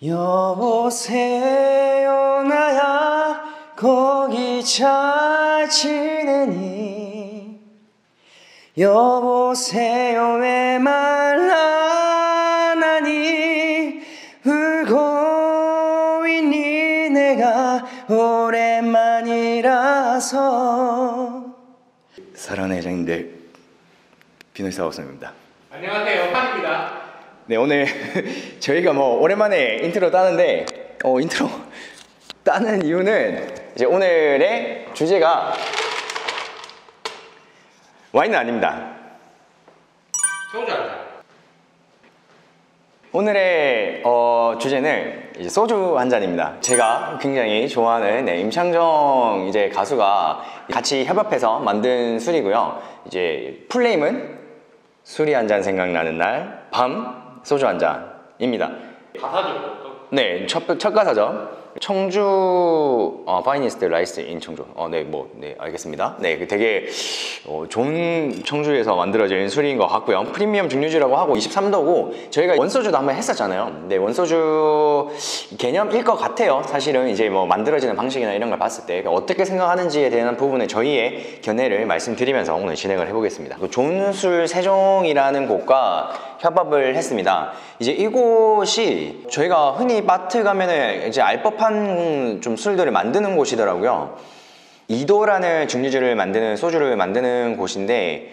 여보세요 나야 거기 잘 지내니 여보세요 왜 말 안 하니 울고 있니 내가 오랜만이라서. 사랑하는 애정님들, 비노이사 오선입니다. 안녕하세요, 판입니다. 네, 오늘 저희가 오랜만에 인트로 따는데 인트로 따는 이유는 이제 오늘의 주제가 와인은 아닙니다. 소주 한 잔. 오늘의 주제는 이제 소주 한 잔입니다. 제가 굉장히 좋아하는 임창정 이제 가수가 같이 협업해서 만든 술이고요. 이제 풀네임은 술이 한 잔 생각나는 날 밤 소주 한 잔입니다. 가사죠. 네, 첫 가사죠. 청주 파이니스트 라이스 인 청주. 네, 알겠습니다. 네, 되게 좋은 청주에서 만들어진 술인 것 같고요. 프리미엄 증류주라고 하고 23도고 저희가 원소주도 한번 했었잖아요. 네, 원소주 개념일 것 같아요. 사실은 이제 만들어지는 방식이나 이런 걸 봤을 때 어떻게 생각하는지에 대한 부분에 저희의 견해를 말씀드리면서 오늘 진행을 해보겠습니다. 좋은 술 세종이라는 곳과 협업을 했습니다. 이제 이곳이 저희가 흔히 마트 가면은 이제 알 법한 좀 술들을 만드는 곳이더라고요. 2도라는 증류주를 만드는 소주를 만드는 곳인데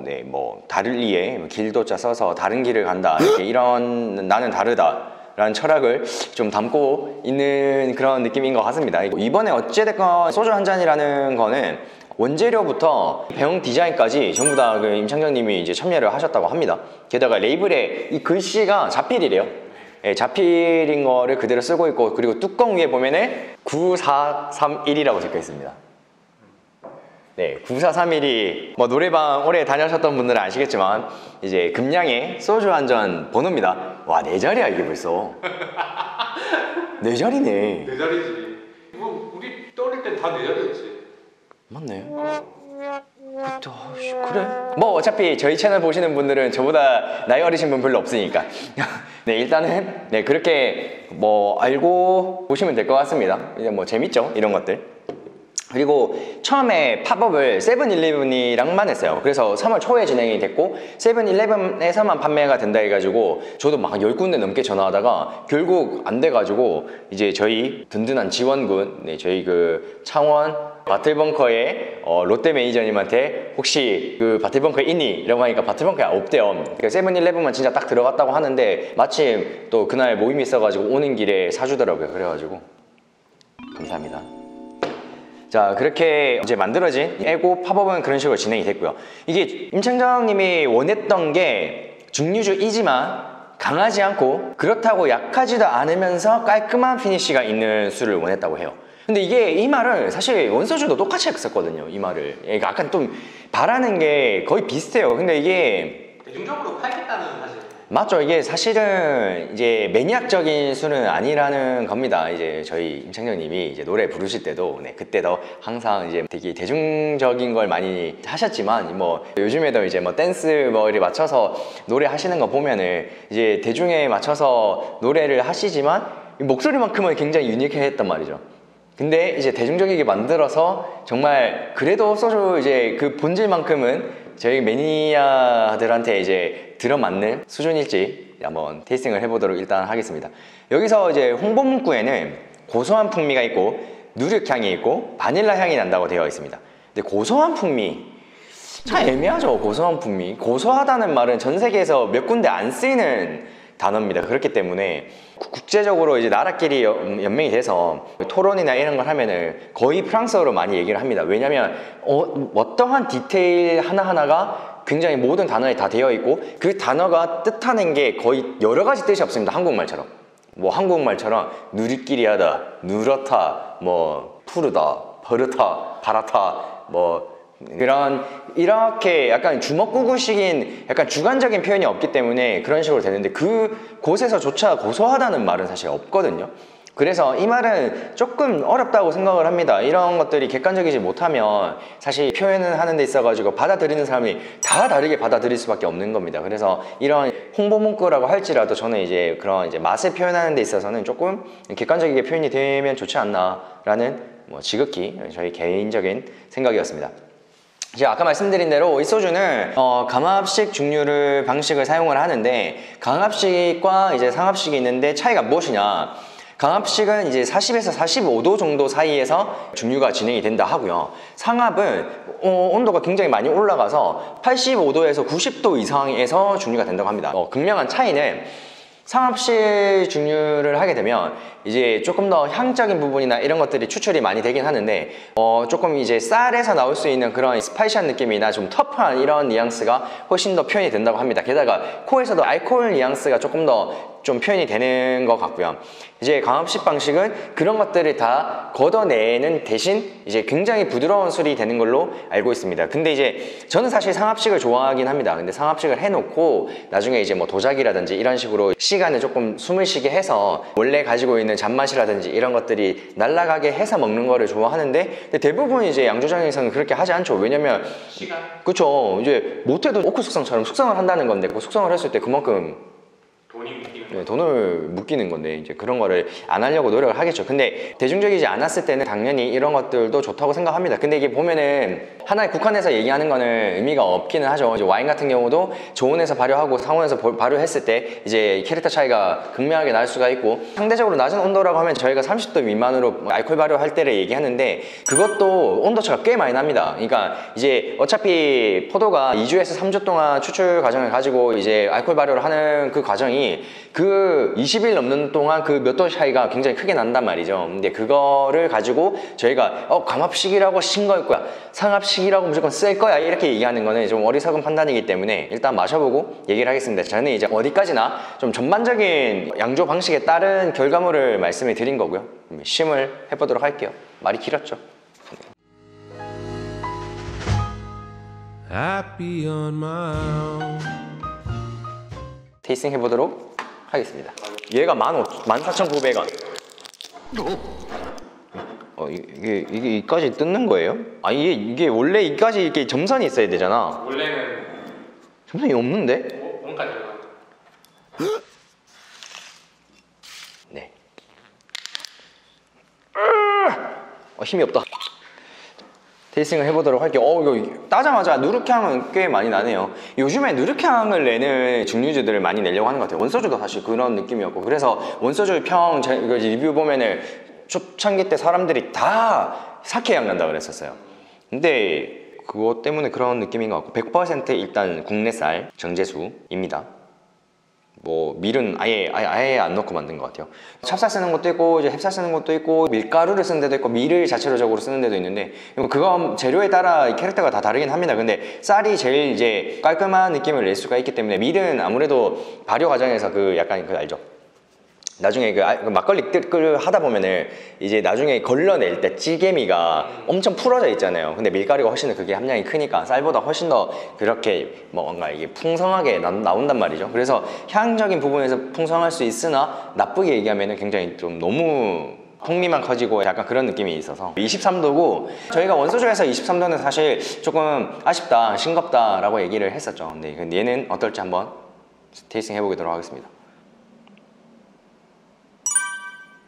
네, 다를리에 길도자 써서 다른 길을 간다, 이렇게 이런 나는 다르다 라는 철학을 좀 담고 있는 그런 느낌인 것 같습니다. 이번에 어찌됐건 소주 한 잔이라는 거는 원재료부터 배ung 디자인까지 전부 다 그 임창정님이 이제 참여를 하셨다고 합니다. 게다가 레이블에 이 글씨가 자필이래요. 네, 자필인 거를 그대로 쓰고 있고, 그리고 뚜껑 위에 보면은 9431이라고 적혀 있습니다. 네, 9431이 노래방 오래 다녀오셨던 분들은 아시겠지만 이제 금량의 소주 한 잔 번호입니다. 와, 4자리야 이게 벌써. 4자리네. 4자리지. 우리 떠올릴 땐 다 4자리였지. 맞네. 그래? 어차피 저희 채널 보시는 분들은 저보다 나이 어리신 분 별로 없으니까 네, 일단은 네, 그렇게 알고 보시면 될 것 같습니다. 이제 재밌죠, 이런 것들. 그리고 처음에 팝업을 세븐일레븐이랑만 했어요. 그래서 3월 초에 진행이 됐고 세븐일레븐에서만 판매가 된다 해가지고 저도 막 10군데 넘게 전화하다가 결국 안 돼가지고 이제 저희 든든한 지원군, 네, 저희 그 창원 바틀벙커의 롯데 매니저님한테 혹시 그 바틀벙커에 있니? 라고 하니까 바틀벙커에 없대요. 그러니까 세븐일레븐만 진짜 딱 들어갔다고 하는데 마침 또 그날 모임이 있어가지고 오는 길에 사주더라고요. 그래가지고 감사합니다. 자, 그렇게 이제 만들어진 에고 팝업은 그런 식으로 진행이 됐고요. 이게 임창정님이 원했던 게 증류주이지만 강하지 않고 그렇다고 약하지도 않으면서 깔끔한 피니쉬가 있는 술을 원했다고 해요. 근데 이 말을 사실 원소주도 똑같이 했었거든요. 이 말을 약간 좀 바라는 게 거의 비슷해요. 근데 이게 대중적으로 팔겠다는 사실. 맞죠. 이게 사실은 이제 매니악적인 술은 아니라는 겁니다. 이제 저희 임창정님이 이제 노래 부르실 때도 네, 그때도 항상 이제 되게 대중적인 걸 많이 하셨지만 요즘에도 이제 댄스 이를 맞춰서 노래 하시는 거 보면은 이제 대중에 맞춰서 노래를 하시지만 목소리만큼은 굉장히 유니크했단 말이죠. 근데 이제 대중적이게 만들어서 정말 그래도 소주 이제 그 본질만큼은 저희 매니아들한테 이제 들어맞는 수준일지 한번 테이스팅을 해보도록 일단 하겠습니다. 여기서 이제 홍보 문구에는 고소한 풍미가 있고 누룩향이 있고 바닐라 향이 난다고 되어 있습니다. 근데 고소한 풍미 참 애매하죠. 고소한 풍미, 고소하다는 말은 전 세계에서 몇 군데 안 쓰이는 단어입니다. 그렇기 때문에 국제적으로 이제 나라끼리 연맹이 돼서 토론이나 이런 걸 하면은 거의 프랑스어로 많이 얘기를 합니다. 왜냐면 어떠한 디테일 하나하나가 굉장히 모든 단어에 다 되어 있고 그 단어가 뜻하는 게 거의 여러 가지 뜻이 없습니다. 한국말처럼. 한국말처럼 누리끼리하다, 누렇다, 푸르다, 버릇다, 바라다, 이렇게 약간 주먹구구식인 약간 주관적인 표현이 없기 때문에 그런 식으로 되는데 그 곳에서조차 고소하다는 말은 사실 없거든요. 그래서 이 말은 조금 어렵다고 생각을 합니다. 이런 것들이 객관적이지 못하면 사실 표현을 하는 데 있어가지고 받아들이는 사람이 다 다르게 받아들일 수밖에 없는 겁니다. 그래서 이런 홍보 문구라고 할지라도 저는 이제 그런 이제 맛을 표현하는 데 있어서는 조금 객관적이게 표현이 되면 좋지 않나라는 뭐 지극히 저희 개인적인 생각이었습니다. 제가 아까 말씀드린 대로 이 소주는 감압식 증류를 방식을 사용을 하는데 강압식과 이제 상압식이 있는데 차이가 무엇이냐? 강압식은 이제 40에서 45도 정도 사이에서 증류가 진행이 된다 하고요. 상압은 온도가 굉장히 많이 올라가서 85도에서 90도 이상에서 증류가 된다고 합니다. 극명한 차이는 상압식 증류를 하게 되면 이제 조금 더 향적인 부분이나 이런 것들이 추출이 많이 되긴 하는데 조금 이제 쌀에서 나올 수 있는 그런 스파이시한 느낌이나 좀 터프한 이런 뉘앙스가 훨씬 더 표현이 된다고 합니다. 게다가 코에서도 알코올 뉘앙스가 조금 더 좀 표현이 되는 것 같고요. 이제 강압식 방식은 그런 것들을 다 걷어내는 대신 이제 굉장히 부드러운 술이 되는 걸로 알고 있습니다. 근데 이제 저는 사실 상압식을 좋아하긴 합니다. 근데 상압식을 해놓고 나중에 이제 뭐 도자기라든지 이런 식으로 시간을 조금 숨을 쉬게 해서 원래 가지고 있는 잔맛이라든지 이런 것들이 날아가게 해서 먹는 거를 좋아하는데 근데 대부분 이제 양조장에서는 그렇게 하지 않죠. 왜냐면 시간? 그쵸. 이제 못해도 오크 숙성처럼 숙성을 한다는 건데 그 숙성을 했을 때 그만큼 돈이 묶이는 네, 돈을 묶이는 건데 이제 그런 거를 안 하려고 노력을 하겠죠. 근데 대중적이지 않았을 때는 당연히 이런 것들도 좋다고 생각합니다. 근데 이게 보면은 하나의 국한에서 얘기하는 거는 의미가 없기는 하죠. 이제 와인 같은 경우도 저온에서 발효하고 상온에서 발효했을 때 이제 캐릭터 차이가 극명하게 날 수가 있고 상대적으로 낮은 온도라고 하면 저희가 30도 미만으로 알코올 발효할 때를 얘기하는데 그것도 온도차가 꽤 많이 납니다. 그러니까 이제 어차피 포도가 2주에서 3주 동안 추출 과정을 가지고 이제 알코올 발효를 하는 그 과정이 그 20일 넘는 동안 그 몇 도 차이가 굉장히 크게 난단 말이죠. 근데 그거를 가지고 저희가 감압식이라고 신 걸 거야, 상압식이라고 무조건 쓸 거야 이렇게 얘기하는 거는 좀 어리석은 판단이기 때문에 일단 마셔보고 얘기를 하겠습니다. 저는 이제 어디까지나 좀 전반적인 양조 방식에 따른 결과물을 말씀을 드린 거고요. 심을 해보도록 할게요. 말이 길었죠. Happy on my own. 테이스팅 해보도록 하겠습니다. 얘가 14,900원. 이게 이까지 뜯는 거예요? 아 이게 원래 이까지 이렇게 점선이 있어야 되잖아. 원래는 점선이 없는데? 원까지 들어가. 네. 힘이 없다. 테이스팅을 해보도록 할게요. 이거 따자마자 누룩향은 꽤 많이 나네요. 요즘에 누룩향을 내는 증류주들을 많이 내려고 하는 것 같아요. 원소주도 사실 그런 느낌이었고 그래서 원소주 이거 리뷰 보면은 초창기 때 사람들이 다 사케향 난다 그랬었어요. 근데 그것 때문에 그런 느낌인 것 같고 100% 일단 국내쌀 정제수입니다. 뭐 밀은 아예 안 넣고 만든 것 같아요. 찹쌀 쓰는 것도 있고 이제 햅쌀 쓰는 것도 있고 밀가루를 쓰는 데도 있고 밀을 자체적으로 쓰는 데도 있는데 그거 재료에 따라 캐릭터가 다 다르긴 합니다. 근데 쌀이 제일 이제 깔끔한 느낌을 낼 수가 있기 때문에 밀은 아무래도 발효 과정에서 그 약간 그 알죠? 나중에 그 막걸리 하다 보면은 이제 나중에 걸러낼 때 찌개미가 엄청 풀어져 있잖아요. 근데 밀가루가 훨씬 더 그게 함량이 크니까 쌀보다 훨씬 더 그렇게 뭔가 이게 풍성하게 나온단 말이죠. 그래서 향적인 부분에서 풍성할 수 있으나 나쁘게 얘기하면은 굉장히 좀 너무 풍미만 커지고 약간 그런 느낌이 있어서 23도고 저희가 원소주에서 23도는 사실 조금 아쉽다, 싱겁다 라고 얘기를 했었죠. 근데 얘는 어떨지 한번 테이스팅 해보도록 하겠습니다.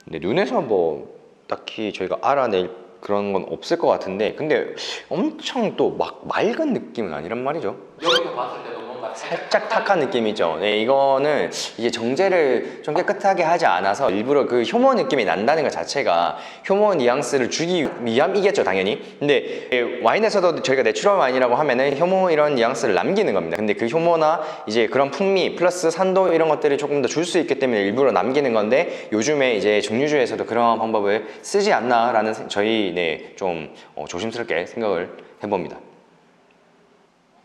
근데 눈에서 뭐 딱히 저희가 알아낼 그런 건 없을 것 같은데 근데 엄청 또 막 맑은 느낌은 아니란 말이죠. 여기서 봤을 때도 뭔가 살짝 탁한 느낌이죠. 네, 이거는 이게 정제를 좀 깨끗하게 하지 않아서 일부러 그 효모 느낌이 난다는 것 자체가 효모 뉘앙스를 주기 위함이겠죠, 당연히. 근데 와인에서도 저희가 내추럴 와인이라고 하면은 효모 이런 뉘앙스를 남기는 겁니다. 근데 그 효모나 이제 그런 풍미 플러스 산도 이런 것들이 조금 더 줄 수 있기 때문에 일부러 남기는 건데 요즘에 이제 증류주에서도 그런 방법을 쓰지 않나라는 저희 좀 조심스럽게 생각을 해봅니다.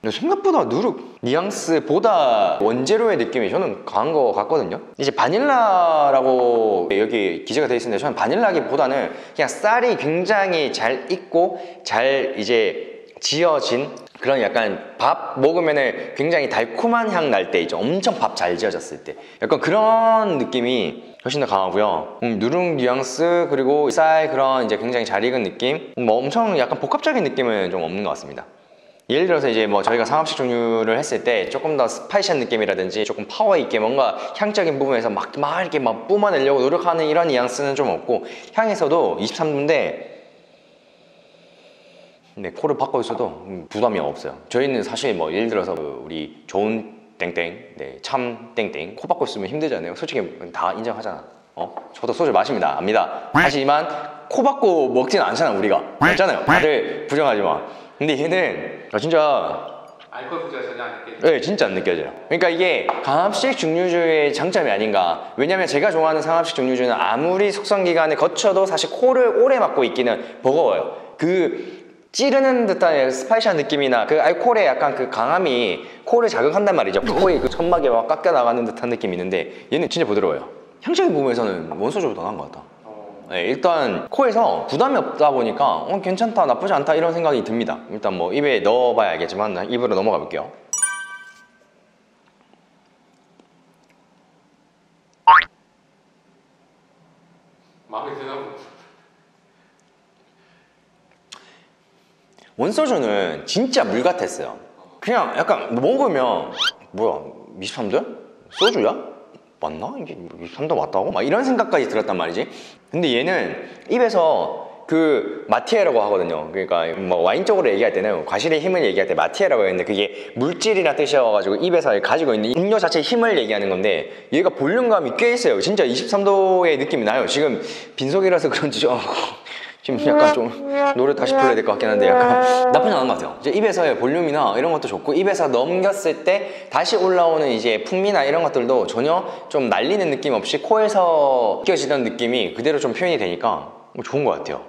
근데 생각보다 누룩 뉘앙스보다 원재료의 느낌이 저는 강한 것 같거든요. 이제 바닐라라고 여기 기재가 되어 있는데 저는 바닐라기보다는 그냥 쌀이 굉장히 잘 익고 잘 이제 지어진 그런 약간 밥 먹으면은 굉장히 달콤한 향 날 때 있죠. 엄청 밥 잘 지어졌을 때 약간 그런 느낌이 훨씬 더 강하고요. 누룽 뉘앙스 그리고 쌀 그런 이제 굉장히 잘 익은 느낌, 뭐 엄청 약간 복합적인 느낌은 좀 없는 것 같습니다. 예를 들어서 이제 뭐 저희가 상합식 종류를 했을 때 조금 더 스파이시한 느낌이라든지 조금 파워 있게 뭔가 향적인 부분에서 막 이렇게 막 뿜어내려고 노력하는 이런 뉘앙스는 좀 없고, 향에서도 23도인데 네, 코를 박고 있어도 부담이 없어요. 저희는 사실 뭐 예를 들어서 우리 좋은 땡땡, 네, 참 땡땡 코 박고 있으면 힘들잖아요. 솔직히 다 인정하잖아. 저도 소주 마십니다. 압니다. 하지만 코 박고 먹진 않잖아. 우리가 맞잖아요. 다들 부정하지 마. 근데 얘는 진짜 알코올 부자가 전혀 안 느껴지죠. 네, 진짜 안 느껴져요. 그러니까 이게 강합식 증류주의 장점이 아닌가. 왜냐면 제가 좋아하는 상합식 증류주는 아무리 숙성 기간을 거쳐도 사실 코를 오래 맡고 있기는 버거워요. 그 찌르는 듯한 스파이시한 느낌이나 그 알코올의 약간 그 강함이 코를 자극한단 말이죠. 코의 그 천막에 막 깎여 나가는 듯한 느낌이 있는데 얘는 진짜 부드러워요. 향적인 부분에서는 원소주보다 나은 것 같다. 네, 일단 코에서 부담이 없다 보니까 괜찮다, 나쁘지 않다 이런 생각이 듭니다. 일단 뭐 입에 넣어봐야 알겠지만 입으로 넘어가 볼게요. 마음에 드나 보다. 원소주는 진짜 물 같았어요. 그냥 약간 먹으면 뭐야 23도? 소주야? 맞나? 이게 23도 맞다고? 막 이런 생각까지 들었단 말이지. 근데 얘는 입에서 그 마티에라고 하거든요. 그러니까 뭐 와인 쪽으로 얘기할 때는 과실의 힘을 얘기할 때 마티에라고 했는데 그게 물질이란 뜻이어가지고 입에서 가지고 있는 음료 자체의 힘을 얘기하는 건데 얘가 볼륨감이 꽤 있어요. 진짜 23도의 느낌이 나요. 지금 빈속이라서 그런지 지금 약간 좀 노래 다시 불러야 될 것 같긴 한데 약간 나쁘지 않은 것 같아요. 이제 입에서의 볼륨이나 이런 것도 좋고 입에서 넘겼을 때 다시 올라오는 이제 풍미나 이런 것들도 전혀 좀 날리는 느낌 없이 코에서 느껴지던 느낌이 그대로 좀 표현이 되니까 좋은 것 같아요.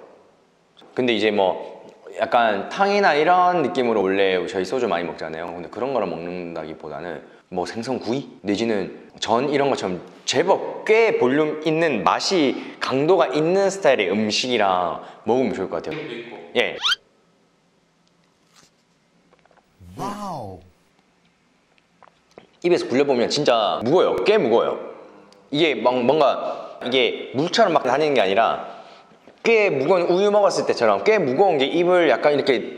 근데 이제 뭐 약간 탕이나 이런 느낌으로 원래 저희 소주 많이 먹잖아요. 근데 그런 거를 먹는다기보다는 뭐 생선구이 내지는 전 이런 것처럼 제법 꽤 볼륨 있는 맛이 강도가 있는 스타일의 음식이랑 먹으면 좋을 것 같아요. 있고. 예. Wow. 입에서 굴려보면 진짜 무거워요. 꽤 무거워요. 이게 막 뭔가 이게 물처럼 막 다니는 게 아니라 꽤 무거운 우유 먹었을 때처럼 꽤 무거운 게 입을 약간 이렇게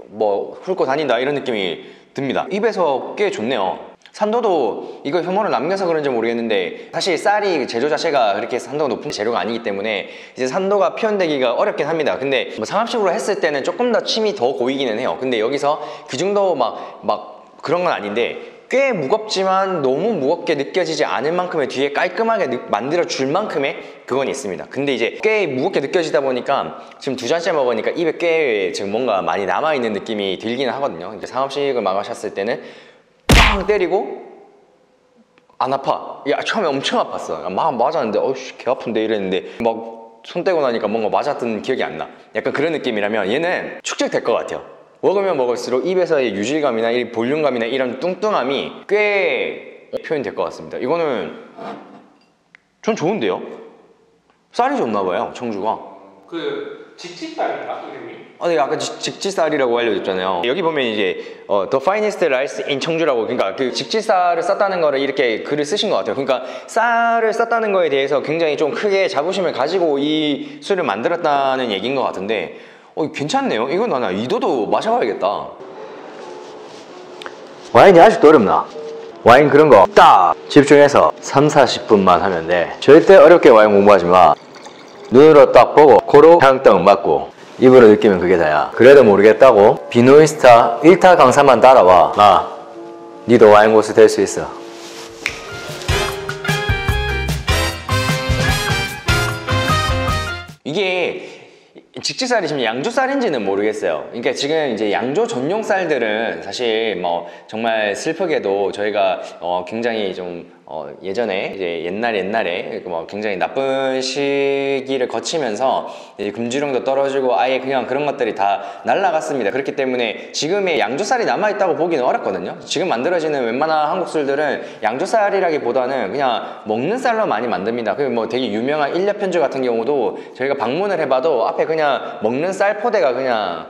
뭐 훑고 다닌다 이런 느낌이 듭니다. 입에서 꽤 좋네요. 산도도 이거 효모를 남겨서 그런지 모르겠는데 사실 쌀이 제조 자체가 그렇게 산도가 높은 재료가 아니기 때문에 이제 산도가 표현되기가 어렵긴 합니다. 근데 뭐 상합식으로 했을 때는 조금 더 침이 더 고이기는 해요. 근데 여기서 그 정도 막 그런 건 아닌데 꽤 무겁지만 너무 무겁게 느껴지지 않을 만큼의 뒤에 깔끔하게 만들어 줄 만큼의 그건 있습니다. 근데 이제 꽤 무겁게 느껴지다 보니까 지금 2잔째 먹으니까 입에 꽤 지금 뭔가 많이 남아있는 느낌이 들기는 하거든요. 이제 상합식을 마셨을 때는 빵 때리고 안 아파. 야, 처음에 엄청 아팠어. 막 맞았는데 어이씨 개 아픈데 이랬는데 막 손 떼고 나니까 뭔가 맞았던 기억이 안 나. 약간 그런 느낌이라면 얘는 축적될 것 같아요. 먹으면 먹을수록 입에서의 유질감이나 이 볼륨감이나 이런 뚱뚱함이 꽤 표현될 것 같습니다. 이거는 전 좋은데요? 쌀이 좋나 봐요, 청주가. 그 직진쌀인가 이름이? 네, 아까 직지쌀이라고 알려줬잖아요. 여기 보면 이제 The Finest Rice in 청주라고, 그러니까 그 직지쌀을 썼다는 거를 이렇게 글을 쓰신 것 같아요. 그러니까 쌀을 썼다는 거에 대해서 굉장히 좀 크게 자부심을 가지고 이 술을 만들었다는 얘기인 것 같은데 괜찮네요. 이건 나 이도도 마셔봐야겠다. 와인이 아직도 어렵나? 와인 그런 거 딱 집중해서 3-40분만 하면 돼. 절대 어렵게 와인 공부하지 마. 눈으로 딱 보고 코로 향떡 맡고 입으로 느끼면 그게 다야. 그래도 모르겠다고 비노이스타 1타 강사만 따라와. 니도 와인 고수 될 수 있어. 이게 직지쌀이 지금 양조쌀인지는 모르겠어요. 그러니까 지금 이제 양조 전용 쌀들은 사실 뭐 정말 슬프게도 저희가 굉장히 좀 예전에 이제 옛날에 뭐 굉장히 나쁜 시기를 거치면서 이제 금주령도 떨어지고 아예 그냥 그런 것들이 다 날아갔습니다. 그렇기 때문에 지금의 양조쌀이 남아있다고 보기는 어렵거든요. 지금 만들어지는 웬만한 한국 술들은 양조쌀이라기보다는 그냥 먹는 쌀로 많이 만듭니다. 그리고 뭐 되게 유명한 일렵편주 같은 경우도 저희가 방문을 해봐도 앞에 그냥 먹는 쌀 포대가 그냥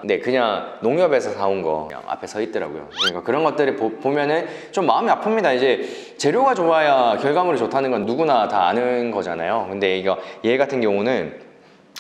농협에서 사온 거 그냥 앞에 서 있더라고요. 그러니까 그런 것들이 보면은 좀 마음이 아픕니다. 이제 재료가 좋아야 좋아야 결과물이 좋다는 건 누구나 다 아는 거잖아요. 근데 이거 얘 같은 경우는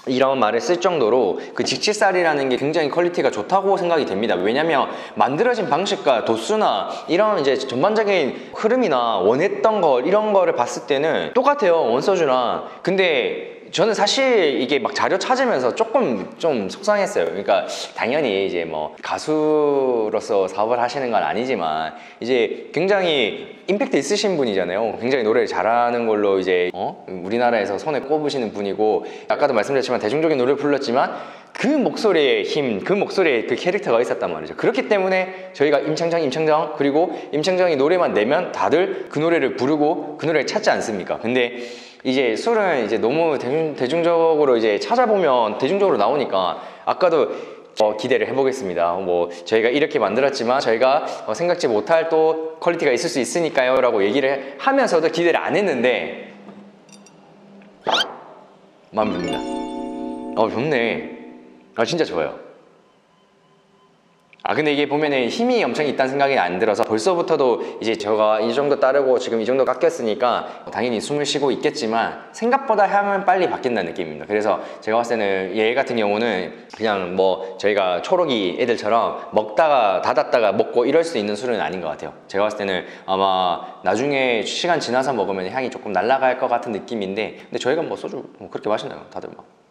이런 말을 쓸 정도로 그 직치살이라는 게 굉장히 퀄리티가 좋다고 생각이 됩니다. 왜냐면 만들어진 방식과 도수나 이런 이제 전반적인 흐름이나 원했던 거 이런 거를 봤을 때는 똑같아요, 원소주랑. 근데 저는 사실 이게 막 자료 찾으면서 조금 좀 속상했어요. 그러니까 당연히 이제 뭐 가수로서 사업을 하시는 건 아니지만 이제 굉장히 임팩트 있으신 분이잖아요. 굉장히 노래를 잘하는 걸로 이제 우리나라에서 손에 꼽으시는 분이고, 아까도 말씀드렸지만 대중적인 노래를 불렀지만 그 목소리의 힘, 그 목소리에 그 캐릭터가 있었단 말이죠. 그렇기 때문에 저희가 임창정 그리고 임창정이 노래만 내면 다들 그 노래를 부르고 그 노래를 찾지 않습니까? 근데 이제 술은 이제 너무 대중적으로 이제 찾아보면 대중적으로 나오니까 아까도 기대를 해보겠습니다. 뭐 저희가 이렇게 만들었지만 저희가 생각지 못할 또 퀄리티가 있을 수 있으니까요 라고 얘기를 하면서도 기대를 안 했는데 마음에 듭니다. 좋네. 진짜 좋아요. 근데 이게 보면은 힘이 엄청 있다는 생각이 안 들어서 벌써부터도 이제 제가 이 정도 따르고 지금 이 정도 깎였으니까 당연히 숨을 쉬고 있겠지만 생각보다 향은 빨리 바뀐다는 느낌입니다. 그래서 제가 봤을 때는 얘 같은 경우는 그냥 뭐 저희가 초록이 애들처럼 먹다가 닫았다가 먹고 이럴 수 있는 술은 아닌 것 같아요. 제가 봤을 때는 아마 나중에 시간 지나서 먹으면 향이 조금 날아갈 것 같은 느낌인데, 근데 저희가 뭐 소주 그렇게 마신다고 다들 막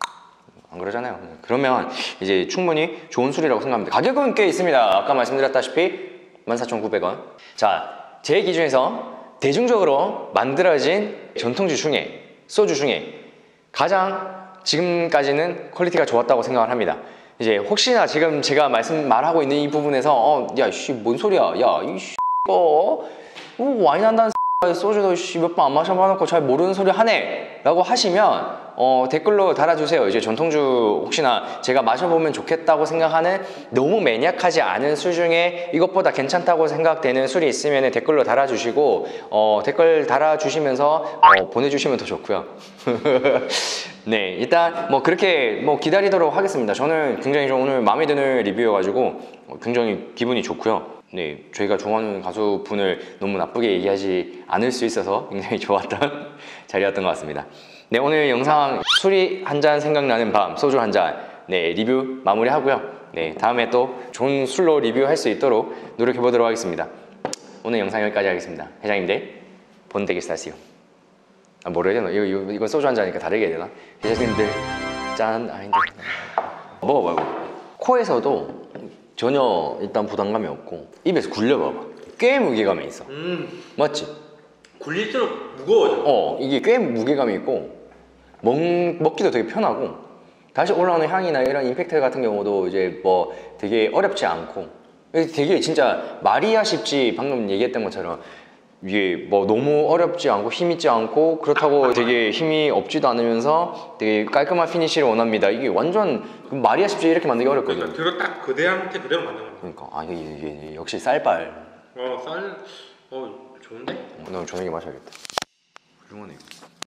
안 그러잖아요. 그러면 이제 충분히 좋은 술이라고 생각합니다. 가격은 꽤 있습니다. 아까 말씀드렸다시피 14,900원. 자, 제 기준에서 대중적으로 만들어진 전통주 중에, 소주 중에 가장 지금까지는 퀄리티가 좋았다고 생각을 합니다. 이제 혹시나 지금 제가 말하고 있는 이 부분에서 야, 씨, 뭔 소리야? 야, 이 씨, 와인 한다는 소주도 몇 번 안 마셔봐놓고 잘 모르는 소리 하네 라고 하시면 댓글로 달아주세요. 이제 전통주 혹시나 제가 마셔보면 좋겠다고 생각하는 너무 매니악하지 않은 술 중에 이것보다 괜찮다고 생각되는 술이 있으면 댓글로 달아주시고 댓글 달아주시면서 보내주시면 더 좋고요. 네, 일단 뭐 그렇게 뭐 기다리도록 하겠습니다. 저는 굉장히 좀 오늘 마음에 드는 리뷰여가지고 굉장히 기분이 좋고요. 네, 저희가 좋아하는 가수분을 너무 나쁘게 얘기하지 않을 수 있어서 굉장히 좋았던 자리였던 것 같습니다. 네, 오늘 영상 술이 한 잔 생각나는 밤, 소주 한 잔, 네, 리뷰 마무리하고요. 네, 다음에 또 좋은 술로 리뷰할 수 있도록 노력해 보도록 하겠습니다. 오늘 영상 여기까지 하겠습니다. 회장님들, 본대기 스타시오. 뭐라 해야 되나? 이거 소주 한 잔이니까 다르게 해야 되나? 회장님들, 짠, 아닌데. 먹어봐요. 코에서도 전혀 일단 부담감이 없고 입에서 굴려봐봐. 꽤 무게감이 있어. 맞지? 굴릴수록 무거워져. 이게 꽤 무게감이 있고 먹기도 되게 편하고 다시 올라오는 향이나 이런 임팩트 같은 경우도 이제 뭐 되게 어렵지 않고 되게 진짜 말이야 쉽지 방금 얘기했던 것처럼 이게 뭐 너무 어렵지 않고 힘 있지 않고 그렇다고 되게 힘이 없지도 않으면서 되게 깔끔한 피니쉬를 원합니다. 이게 완전 말이야 쉽지 이렇게 만들기 어렵거든. 그거 딱 그대한테 그대로 만든 거야. 그러니까 이게 역시 쌀발. 좋은데? 너 저녁에 마셔야겠다. 훌륭하네.